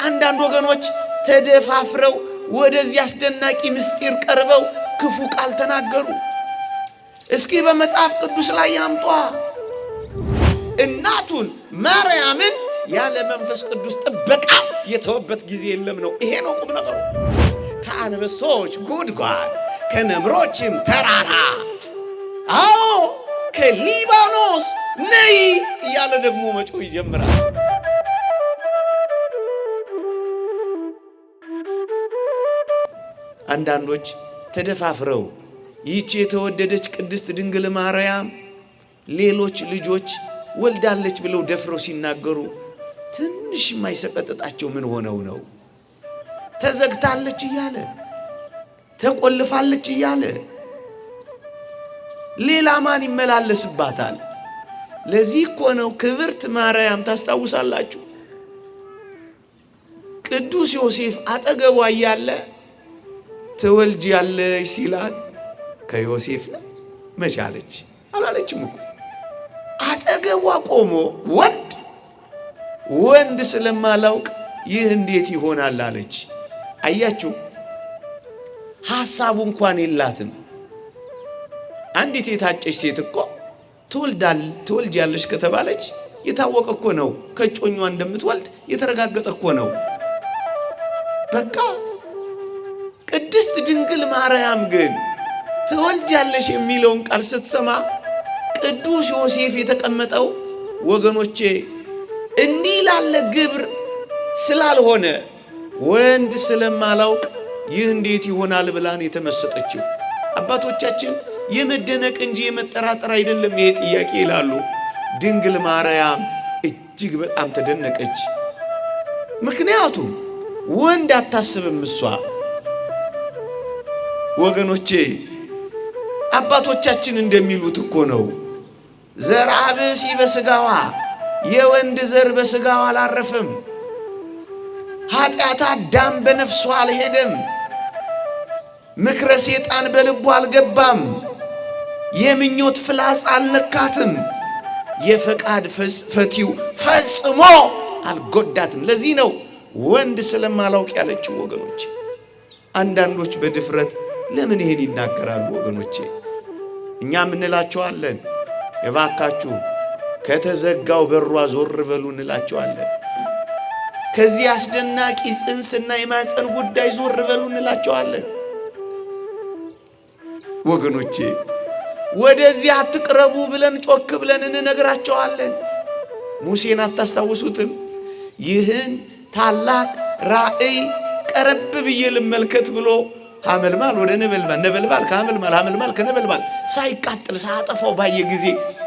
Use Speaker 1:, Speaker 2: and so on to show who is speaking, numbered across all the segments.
Speaker 1: አንዳንድ ወገኖች ተደፋፍረው ወደዚህ አስደናቂ ምስጢር ቀርበው ክፉ ቃል ተናገሩ። እስኪ በመጽሐፍ ቅዱስ ላይ ያምጧ። እናቱን ማርያምን ያለ መንፈስ ቅዱስ ጥበቃ የተወበት ጊዜ የለም ነው። ይሄ ነው ቁም ነገሩ። ከአንበሶች ጉድጓድ ከነምሮችም ተራራ፣ አዎ ከሊባኖስ ነይ እያለ ደግሞ መጮህ ይጀምራል። አንዳንዶች ተደፋፍረው ይህች የተወደደች ቅድስት ድንግል ማርያም ሌሎች ልጆች ወልዳለች ብለው ደፍረው ሲናገሩ ትንሽ የማይሰቀጥጣቸው ምን ሆነው ነው? ተዘግታለች እያለ ተቆልፋለች እያለ ሌላ ማን ይመላለስባታል? ለዚህ እኮ ነው ክብርት ማርያም ታስታውሳላችሁ፣ ቅዱስ ዮሴፍ አጠገቧ እያለ ትወልጃለሽ ሲላት ከዮሴፍ ነው መቻለች አላለችም እኮ። አጠገቧ ቆሞ ወንድ ስለማላውቅ ይህ እንዴት ይሆናል አለች። አያችሁ፣ ሐሳቡ እንኳን የላትም። አንዲት የታጨች ሴት እኮ ትወልጃለሽ ከተባለች የታወቀ እኮ ነው። ከጮኛ እንደምትወልድ የተረጋገጠ እኮ ነው። በቃ ቅድስት ድንግል ማርያም ግን ትወልጃለሽ የሚለውን ቃል ስትሰማ ቅዱስ ዮሴፍ የተቀመጠው ወገኖቼ እንዲህ ላለ ግብር ስላልሆነ ወንድ ስለማላውቅ ይህ እንዴት ይሆናል ብላን የተመሰጠችው። አባቶቻችን የመደነቅ እንጂ የመጠራጠር አይደለም ይሄ ጥያቄ ይላሉ። ድንግል ማርያም እጅግ በጣም ተደነቀች። ምክንያቱም ወንድ አታስብም እሷ። ወገኖቼ አባቶቻችን እንደሚሉት እኮ ነው ዘርአ ብእሲ በሥጋዋ፣ የወንድ ዘር በሥጋዋ አላረፈም። ኃጢአት አዳም በነፍሷ አልሄደም። ምክረ ሰይጣን በልቡ አልገባም። የምኞት ፍላጻ አልነካትም። የፈቃድ ፈቲው ፈጽሞ አልጎዳትም። ለዚህ ነው ወንድ ስለማላውቅ ያለችው። ወገኖቼ አንዳንዶች በድፍረት ለምን ይሄን ይናገራሉ? ወገኖቼ እኛም እንላቸዋለን፣ እባካችሁ ከተዘጋው በሯ ዞር በሉ እንላቸዋለን። ከዚህ አስደናቂ ጽንስና የማፀን ጉዳይ ዞር በሉ እንላቸዋለን። ወገኖቼ ወደዚህ አትቅረቡ ብለን ጮክ ብለን እንነግራቸዋለን። ሙሴን አታስታውሱትም? ይህን ታላቅ ራእይ ቀረብ ብዬ ልመልከት ብሎ ሐመልማል ወደ ነበልባል፣ ነበልባል ከሐመልማል፣ ሐመልማል ከነበልባል ሳይቃጠል ሳያጠፋው ባየ ጊዜ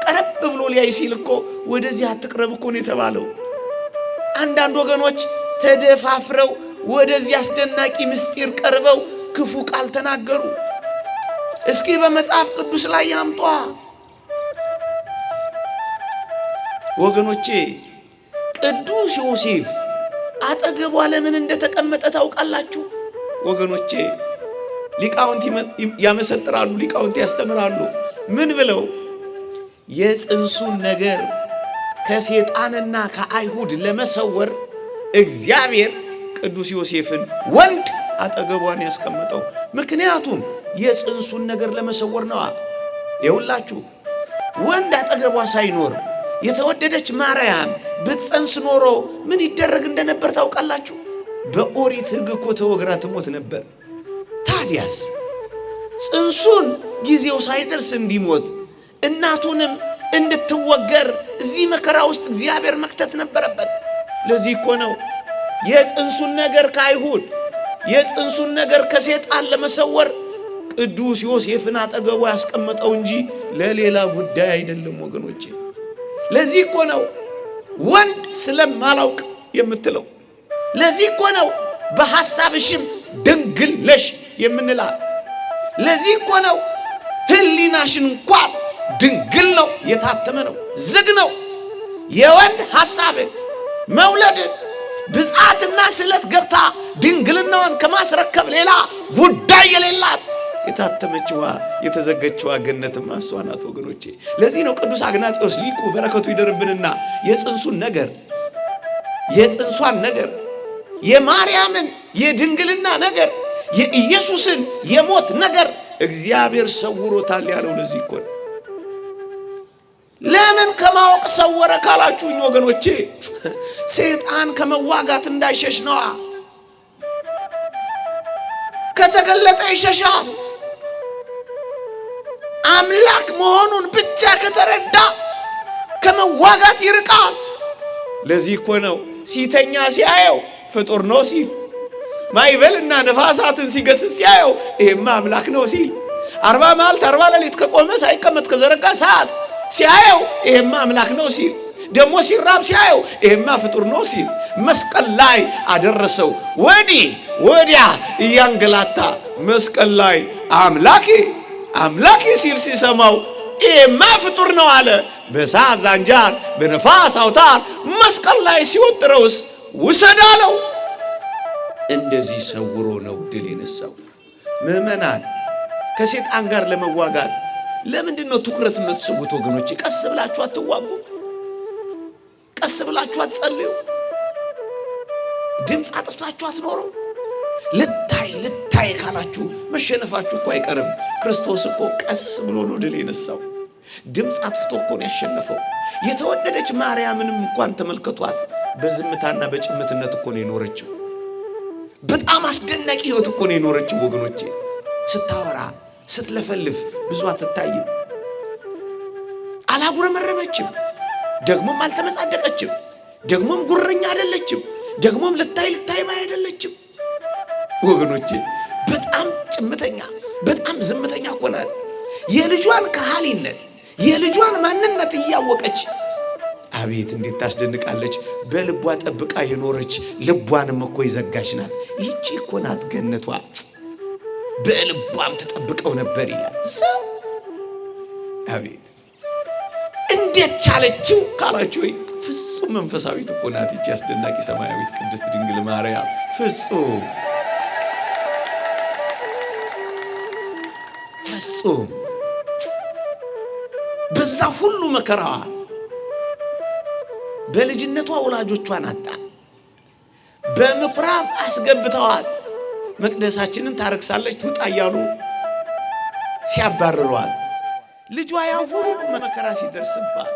Speaker 1: ቀረብ ብሎ ሊያይ ሲል እኮ ወደዚህ አትቅረብ እኮ ነው የተባለው። አንዳንድ ወገኖች ተደፋፍረው ወደዚህ አስደናቂ ምስጢር ቀርበው ክፉ ቃል ተናገሩ። እስኪ በመጽሐፍ ቅዱስ ላይ ያምጧ። ወገኖቼ ቅዱስ ዮሴፍ አጠገቧ ለምን እንደተቀመጠ ታውቃላችሁ? ወገኖቼ ሊቃውንት ያመሰጥራሉ፣ ሊቃውንት ያስተምራሉ። ምን ብለው? የጽንሱን ነገር ከሰይጣንና ከአይሁድ ለመሰወር እግዚአብሔር ቅዱስ ዮሴፍን ወንድ አጠገቧን ያስቀመጠው ምክንያቱም የጽንሱን ነገር ለመሰወር ነዋ። ይኸውላችሁ ወንድ አጠገቧ ሳይኖር የተወደደች ማርያም ብትጸንስ ኖሮ ምን ይደረግ እንደነበር ታውቃላችሁ? በኦሪት ሕግ እኮ ተወግራ ትሞት ነበር። ታዲያስ ጽንሱን ጊዜው ሳይደርስ እንዲሞት እናቱንም እንድትወገር እዚህ መከራ ውስጥ እግዚአብሔር መክተት ነበረበት። ለዚህ እኮ ነው የጽንሱን ነገር ከአይሁድ የጽንሱን ነገር ከሰይጣን ለመሰወር ቅዱስ ዮሴፍን አጠገቡ ያስቀመጠው እንጂ ለሌላ ጉዳይ አይደለም ወገኖቼ። ለዚህ እኮ ነው ወንድ ስለማላውቅ የምትለው። ለዚህ እኮ ነው በሐሳብሽም ድንግል ነሽ የምንላት። ለዚህ እኮ ነው ሕሊናሽን እንኳን ድንግል ነው፣ የታተመ ነው፣ ዝግ ነው። የወንድ ሐሳብ መውለድ ብጻትና ስለት ገብታ ድንግልናዋን ከማስረከብ ሌላ ጉዳይ የሌላት የታተመችዋ የተዘገችዋ ገነትማ እሷ ናት ወገኖቼ። ለዚህ ነው ቅዱስ አግናጢዮስ ሊቁ በረከቱ ይደርብንና የጽንሷን ነገር የማርያምን የድንግልና ነገር የኢየሱስን የሞት ነገር እግዚአብሔር ሰውሮታል ያለው ለዚህ እኮ ነው። ለምን ከማወቅ ሰወረ ካላችሁኝ ወገኖቼ፣ ሰይጣን ከመዋጋት እንዳይሸሽ ነዋ። ከተገለጠ ይሸሻል። አምላክ መሆኑን ብቻ ከተረዳ ከመዋጋት ይርቃል። ለዚህ እኮ ነው ሲተኛ ሲያየው ፍጡር ነው ሲል፣ ማይበልና ነፋሳትን ሲገስጽ ሲያየው ይሄማ አምላክ ነው ሲል፣ 40 መዓልት 40 ሌሊት ከቆመ ሳይቀመጥ ከዘረጋ ሰዓት ሲያየው ይሄማ አምላክ ነው ሲል፣ ደግሞ ሲራብ ሲያየው ይሄማ ፍጡር ነው ሲል፣ መስቀል ላይ አደረሰው። ወዲህ ወዲያ እያንገላታ መስቀል ላይ አምላኬ አምላኬ ሲል ሲሰማው ይሄማ ፍጡር ነው አለ። በእሳት ዛንጃር በነፋስ አውታር መስቀል ላይ ሲወጥረውስ ውሰድ አለው። እንደዚህ ሰውሮ ነው ድል የነሳው። ምዕመናን ከሰይጣን ጋር ለመዋጋት ለምንድን ነው ትኩረት የምትስቡት ወገኖች? ቀስ ብላችሁ አትዋጉ? ቀስ ብላችሁ አትጸልዩ? ድምፅ አጥፍታችሁ አትኖሩ? ልታይ ካላችሁ መሸነፋችሁ እኮ አይቀርም። ክርስቶስ እኮ ቀስ ብሎ ነው ድል የነሳው። ድምፅ አጥፍቶ እኮ ነው ያሸነፈው። የተወደደች ማርያምንም እንኳን ተመልከቷት። በዝምታና በጭምትነት እኮ ነው የኖረችው። በጣም አስደናቂ ህይወት እኮ ነው የኖረችው ወገኖቼ። ስታወራ ስትለፈልፍ ብዙ አትታይም። አላጉረመረመችም፣ ደግሞም አልተመጻደቀችም፣ ደግሞም ጉረኛ አይደለችም፣ ደግሞም ልታይ ባይ አይደለችም ወገኖቼ። በጣም ጭምተኛ፣ በጣም ዝምተኛ እኮ ናት። የልጇን ከሃሊነት የልጇን ማንነት እያወቀች አቤት እንዴት ታስደንቃለች። በልቧ ጠብቃ የኖረች ልቧንም እኮ ይዘጋች ናት። ይህቺ እኮ ናት ገነቷ። በልቧም ተጠብቀው ነበር ይላል። ሰው አቤት እንዴት ቻለችው ካላችሁ ፍጹም መንፈሳዊት እኮ ናት ይህቺ አስደናቂ ሰማያዊት ቅድስት ድንግል ማርያም። ፍጹም በዛ ሁሉ መከራዋ በልጅነቷ ወላጆቿን አጣ። በምኩራብ አስገብተዋት መቅደሳችንን ታረክሳለች ትውጣ እያሉ ሲያባርሯት፣ ልጇ ያው ሁሉ መከራ ሲደርስባት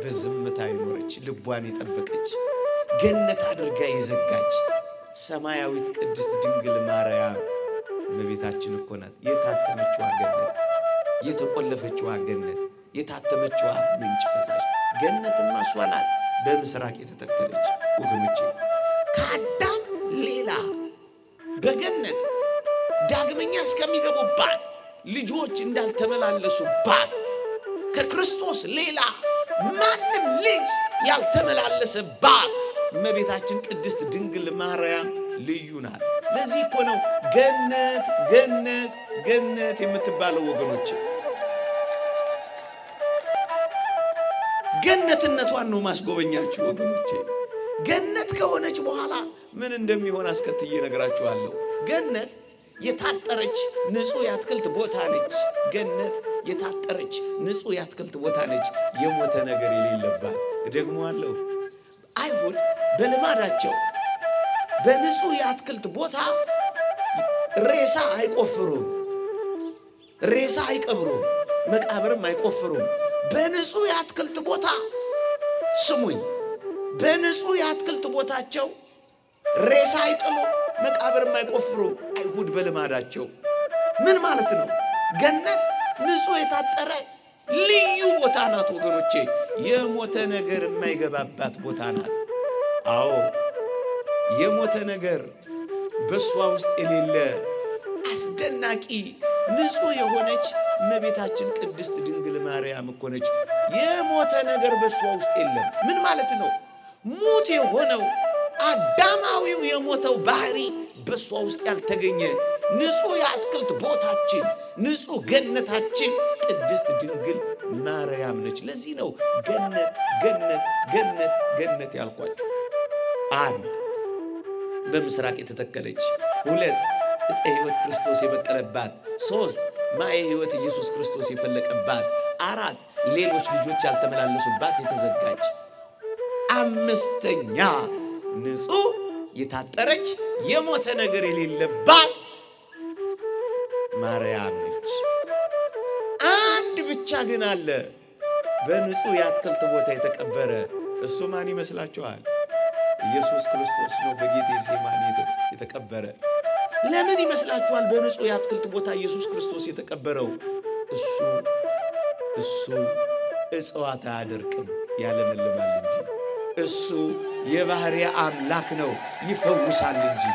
Speaker 1: በዝምታ የኖረች ልቧን የጠበቀች ገነት አድርጋ የዘጋች ሰማያዊት ቅድስት ድንግል ማርያም እመቤታችን እኮ ናት። የታተመችዋ ገነት፣ የተቆለፈችዋ ገነት፣ የታተመችዋ ምንጭ ፈሳሽ ገነትማ እሷ ናት። በምስራቅ የተተከለች ወገኖቼ፣ ከአዳም ሌላ በገነት ዳግመኛ እስከሚገቡባት ልጆች እንዳልተመላለሱባት ከክርስቶስ ሌላ ማንም ልጅ ያልተመላለሰባት እመቤታችን ቅድስት ድንግል ማርያም ልዩ ናት። ለዚህ እኮ ነው ገነት ገነት ገነት የምትባለው ወገኖቼ። ገነትነቷን ነው ማስጎበኛችሁ ወገኖቼ። ገነት ከሆነች በኋላ ምን እንደሚሆን አስከትዬ ነግራችኋለሁ። ገነት የታጠረች ንጹህ የአትክልት ቦታ ነች። ገነት የታጠረች ንጹህ የአትክልት ቦታ ነች፣ የሞተ ነገር የሌለባት። እደግመዋለሁ። አይሁድ በልማዳቸው በንጹህ የአትክልት ቦታ ሬሳ አይቆፍሩም፣ ሬሳ አይቀብሩም፣ መቃብርም አይቆፍሩም። በንጹህ የአትክልት ቦታ ስሙኝ፣ በንጹህ የአትክልት ቦታቸው ሬሳ አይጥሉ፣ መቃብርም አይቆፍሩም። አይሁድ በልማዳቸው ምን ማለት ነው? ገነት ንጹህ የታጠረ ልዩ ቦታ ናት ወገኖቼ። የሞተ ነገር የማይገባባት ቦታ ናት። አዎ የሞተ ነገር በሷ ውስጥ የሌለ አስደናቂ ንጹህ የሆነች እመቤታችን ቅድስት ድንግል ማርያም እኮ ነች። የሞተ ነገር በሷ ውስጥ የለም። ምን ማለት ነው? ሙት የሆነው አዳማዊው የሞተው ባህሪ በሷ ውስጥ ያልተገኘ ንጹህ የአትክልት ቦታችን፣ ንጹህ ገነታችን ቅድስት ድንግል ማርያም ነች። ለዚህ ነው ገነት ገነት ገነት ገነት ያልኳችሁ። 1 በምስራቅ የተተከለች፣ 2 ዕፀ ሕይወት ክርስቶስ የበቀለባት፣ 3 ማየ ሕይወት ኢየሱስ ክርስቶስ የፈለቀባት፣ 4 ሌሎች ልጆች ያልተመላለሱባት የተዘጋች፣ 5ኛ ንጹህ የታጠረች የሞተ ነገር የሌለባት ማርያም ነች። አንድ ብቻ ግን አለ በንጹህ የአትክልት ቦታ የተቀበረ። እሱ ማን ይመስላችኋል? ኢየሱስ ክርስቶስ ነው። በጌቴሴማኒ የተቀበረ። ለምን ይመስላችኋል በንጹህ የአትክልት ቦታ ኢየሱስ ክርስቶስ የተቀበረው? እሱ እጽዋት አያደርቅም ያለመልማል እንጂ። እሱ የባህሪ አምላክ ነው ይፈውሳል እንጂ።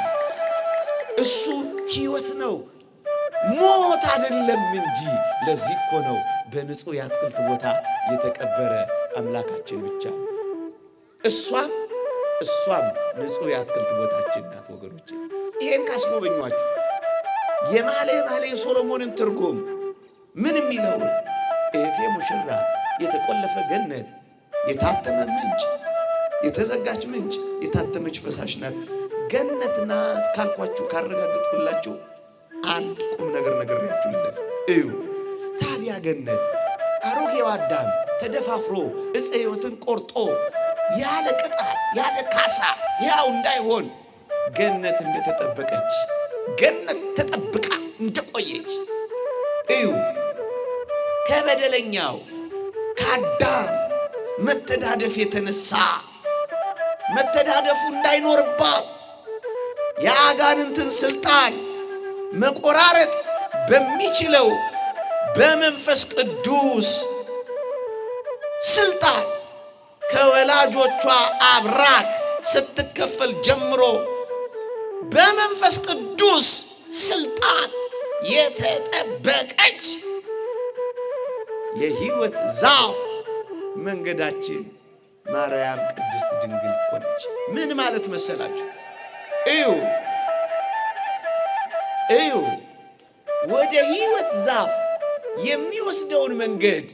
Speaker 1: እሱ ሕይወት ነው ሞት አይደለም እንጂ። ለዚህ እኮ ነው በንጹህ የአትክልት ቦታ የተቀበረ አምላካችን ብቻ። እሷም ንጹህ የአትክልት ቦታችን ናት ወገኖቼ። ይሄን ካስጎበኟችሁ የመኃልየ ሶሎሞንን ትርጉም ምን የሚለውን እህቴ ሙሽራ የተቆለፈ ገነት፣ የታተመ ምንጭ፣ የተዘጋች ምንጭ፣ የታተመች ፈሳሽ ናት ገነት ናት ካልኳችሁ ካረጋግጥኩላችሁ አንድ ቁም ነገር ነግሬያችሁ ልለፍ። እዩ ታዲያ ገነት አሮጌው አዳም ተደፋፍሮ ዕፀ ሕይወትን ቆርጦ ያለ ቅጣት ያለ ካሳ ያው እንዳይሆን ገነት እንደተጠበቀች ገነት ተጠብቃ እንደቆየች እዩ። ከበደለኛው ከአዳም መተዳደፍ የተነሳ መተዳደፉ እንዳይኖርባት የአጋንንትን ስልጣን መቆራረጥ በሚችለው በመንፈስ ቅዱስ ስልጣን ከወላጆቿ አብራክ ስትከፈል ጀምሮ በመንፈስ ቅዱስ ስልጣን የተጠበቀች የሕይወት ዛፍ መንገዳችን ማርያም ቅድስት ድንግል ሆነች። ምን ማለት መሰላችሁ? እዩ ወደ ሕይወት ዛፍ የሚወስደውን መንገድ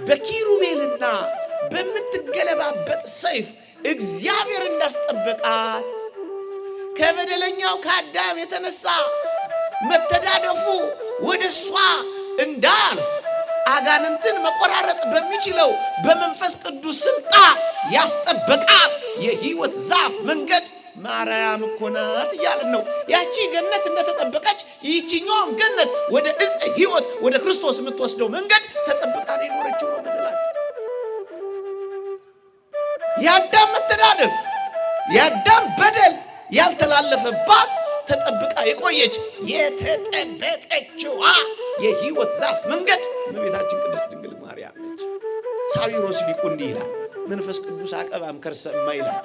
Speaker 1: በኪሩቤልና በምትገለባበጥ ሰይፍ እግዚአብሔር እንዳስጠበቃት ከበደለኛው ከአዳም የተነሳ መተዳደፉ ወደ እሷ እንዳያልፍ አጋንንትን መቆራረጥ በሚችለው በመንፈስ ቅዱስ ስልጣን ያስጠበቃት የሕይወት ዛፍ መንገድ ማርያም እኮ ናት እያልን ነው። ያቺ ገነት እንደተጠበቀች ይህችኛውም ገነት ወደ ዕፀ ሕይወት ወደ ክርስቶስ የምትወስደው መንገድ ተጠብቃ ነው የኖረችው ነው የምንላችሁ። የአዳም መተዳደፍ የአዳም በደል ያልተላለፈባት ተጠብቃ የቆየች የተጠበቀችዋ የሕይወት ዛፍ መንገድ እመቤታችን ቅድስት ድንግል ማርያም ነች። ሳዊሮስ ሊቁ እንዲህ ይላል፣ መንፈስ ቅዱስ አቀባም ከርሰማ ይላል።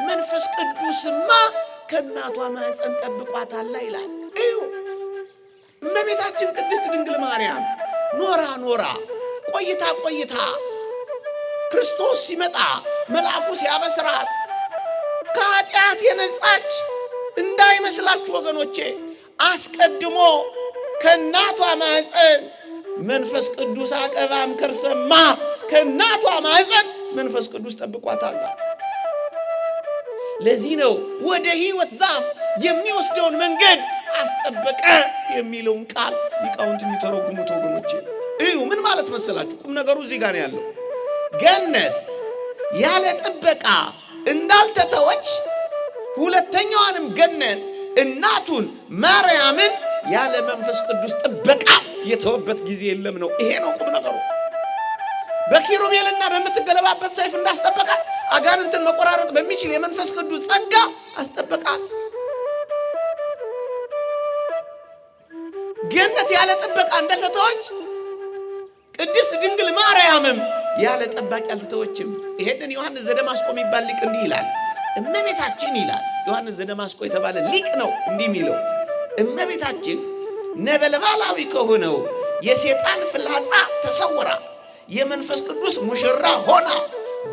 Speaker 1: መንፈስ ቅዱስማ ከእናቷ ማኅፀን ጠብቋታል ይላል። እዩ እመቤታችን ቅድስት ድንግል ማርያም ኖራ ቆይታ ክርስቶስ ሲመጣ መልአኩ ሲያበስራት ከኃጢአት የነጻች እንዳይመስላችሁ ወገኖቼ። አስቀድሞ ከእናቷ ማኅፀን መንፈስ ቅዱስ አቀባም ከርሰማ ከእናቷ ማኅፀን መንፈስ ቅዱስ ጠብቋታል። ለዚህ ነው ወደ ሕይወት ዛፍ የሚወስደውን መንገድ አስጠበቀ የሚለውን ቃል ሊቃውንት የሚተረጉሙት ወገኖቼ። እዩ ምን ማለት መሰላችሁ? ቁም ነገሩ እዚህ ጋር ያለው ገነት ያለ ጥበቃ እንዳልተተወች ሁለተኛዋንም ገነት እናቱን ማርያምን ያለ መንፈስ ቅዱስ ጥበቃ የተወበት ጊዜ የለም ነው። ይሄ ነው ቁም ነገሩ። በኪሩቤልና በምትገለባበት ሰይፍ እንዳስጠበቃት አጋንንትን መቆራረጥ በሚችል የመንፈስ ቅዱስ ጸጋ አስጠበቃት። ገነት ያለ ጥበቃ እንደተተወች ቅድስት ድንግል ማርያምም ያለ ጠባቂ አልተተወችም። ይሄንን ዮሐንስ ዘደማስቆ የሚባል ሊቅ እንዲህ ይላል። እመቤታችን ይላል ዮሐንስ ዘደማስቆ የተባለ ሊቅ ነው እንዲህ የሚለው እመቤታችን ነበልባላዊ ከሆነው የሰይጣን ፍላጻ ተሰውራ የመንፈስ ቅዱስ ሙሽራ ሆና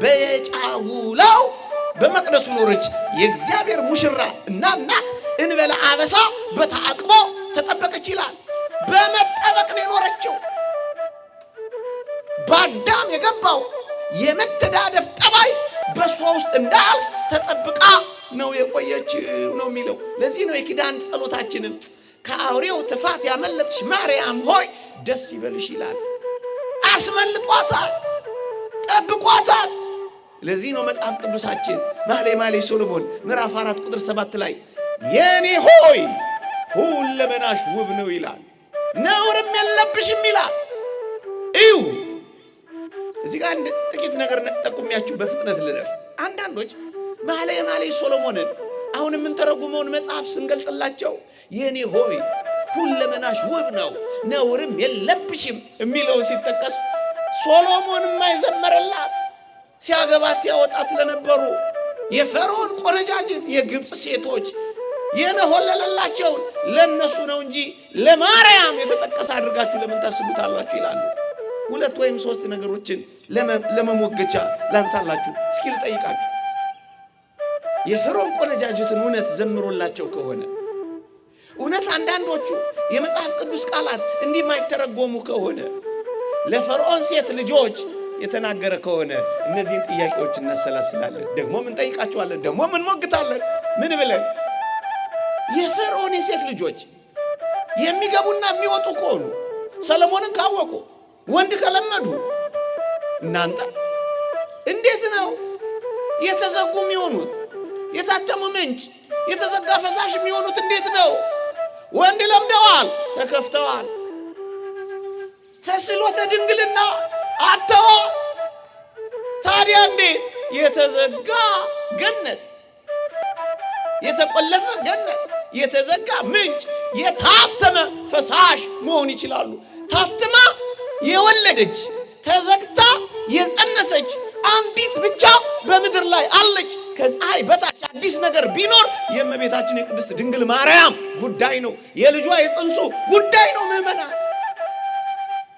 Speaker 1: በጫጉላው በመቅደሱ ኖረች። የእግዚአብሔር ሙሽራ እና እናት እንበለ አበሳ በተዓቅቦ ተጠበቀች ይላል። በመጠበቅ ነው የኖረችው። በአዳም የገባው የመተዳደፍ ጠባይ በእሷ ውስጥ እንዳያልፍ ተጠብቃ ነው የቆየችው ነው የሚለው። ለዚህ ነው የኪዳን ጸሎታችንን ከአውሬው ትፋት ያመለጥሽ ማርያም ሆይ ደስ ይበልሽ ይላል። አስመልጧታል፣ ጠብቋታል። ለዚህ ነው መጽሐፍ ቅዱሳችን መኃልየ ሰሎሞን ምዕራፍ 4 ቁጥር 7 ላይ የኔ ሆይ ሁለመናሽ ውብ ነው ይላል፣ ነውርም የለብሽም ይላል። እዩ እዚህ ጋር ጥቂት ነገር ጠቁሚያችሁ በፍጥነት ልለፍ። አንዳንዶች መኃልየ ሰሎሞንን አሁን የምንተረጉመውን መጽሐፍ ስንገልጽላቸው የኔ ሆይ ሁለመናሽ ውብ ነው ነውርም የለብሽም የሚለው ሲጠቀስ ሶሎሞን የማይዘመረላት ሲያገባት ሲያወጣት ለነበሩ የፈርዖን ቆነጃጅት የግብፅ ሴቶች የነሆለለላቸውን ለነሱ ነው እንጂ ለማርያም የተጠቀሰ አድርጋችሁ ለምን ታስቡታላችሁ ይላሉ። ሁለት ወይም ሶስት ነገሮችን ለመሞገቻ ላንሳላችሁ። እስኪ ልጠይቃችሁ፣ የፈርዖን ቆነጃጅትን እውነት ዘምሮላቸው ከሆነ እውነት አንዳንዶቹ የመጽሐፍ ቅዱስ ቃላት እንዲህ ማይተረጎሙ ከሆነ ለፈርዖን ሴት ልጆች የተናገረ ከሆነ እነዚህን ጥያቄዎች እናሰላስላለን። ደግሞ ምን ጠይቃቸዋለን? ደግሞ ምን ሞግታለን? ምን ብለን? የፈርዖን የሴት ልጆች የሚገቡና የሚወጡ ከሆኑ ሰሎሞንን ካወቁ ወንድ ከለመዱ እናንተ እንዴት ነው የተዘጉ የሚሆኑት? የታተሙ ምንጭ የተዘጋ ፈሳሽ የሚሆኑት እንዴት ነው? ወንድ ለምደዋል፣ ተከፍተዋል። ተስሎተ ድንግልና አተዋ። ታዲያ እንዴት የተዘጋ ገነት፣ የተቆለፈ ገነት፣ የተዘጋ ምንጭ፣ የታተመ ፈሳሽ መሆን ይችላሉ? ታትማ የወለደች ተዘግታ የጸነሰች አንዲት ብቻ በምድር ላይ አለች። ከፀሐይ በታች አዲስ ነገር ቢኖር የእመቤታችን የቅድስት ድንግል ማርያም ጉዳይ ነው። የልጇ የጽንሱ ጉዳይ ነው። ምዕመናን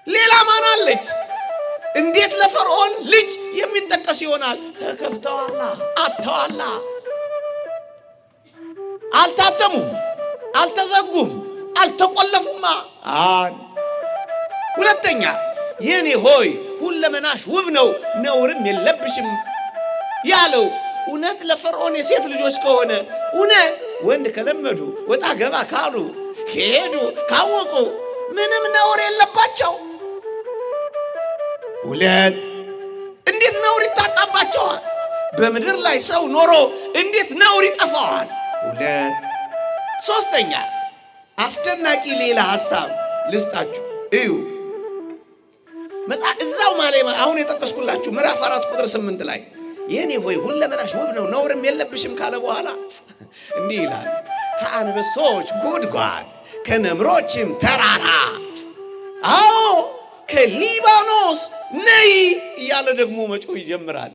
Speaker 1: ሌላ ማን አለች? እንዴት ለፈርዖን ልጅ የሚጠቀስ ይሆናል? ተከፍተዋላ፣ አጥተዋላ፣ አልታተሙም፣ አልተዘጉም፣ አልተቆለፉማ። ሁለተኛ የኔ ሆይ ሁለመናሽ ውብ ነው ነውርም የለብሽም ያለው እውነት ለፈርዖን የሴት ልጆች ከሆነ እውነት ወንድ ከለመዱ ወጣ ገባ ካሉ ከሄዱ ካወቁ ምንም ነውር የለባቸው። ሁለት እንዴት ነውር ይታጣባቸዋል? በምድር ላይ ሰው ኖሮ እንዴት ነውር ይጠፋዋል? ሁለት ሶስተኛ አስደናቂ ሌላ ሐሳብ ልስጣችሁ። እዩ እዛው አሁን የጠቀስኩላችሁ ምዕራፍ 4 ቁጥር 8 ላይ የኔ ሆይ ሁለመናሽ ውብ ነው ነውርም የለብሽም ካለ በኋላ እንዲህ ይላል፣ ከአንበሶች ጉድጓድ ከነምሮችም ተራራ፣ አዎ ከሊባኖስ ነይ እያለ ደግሞ መጮህ ይጀምራል።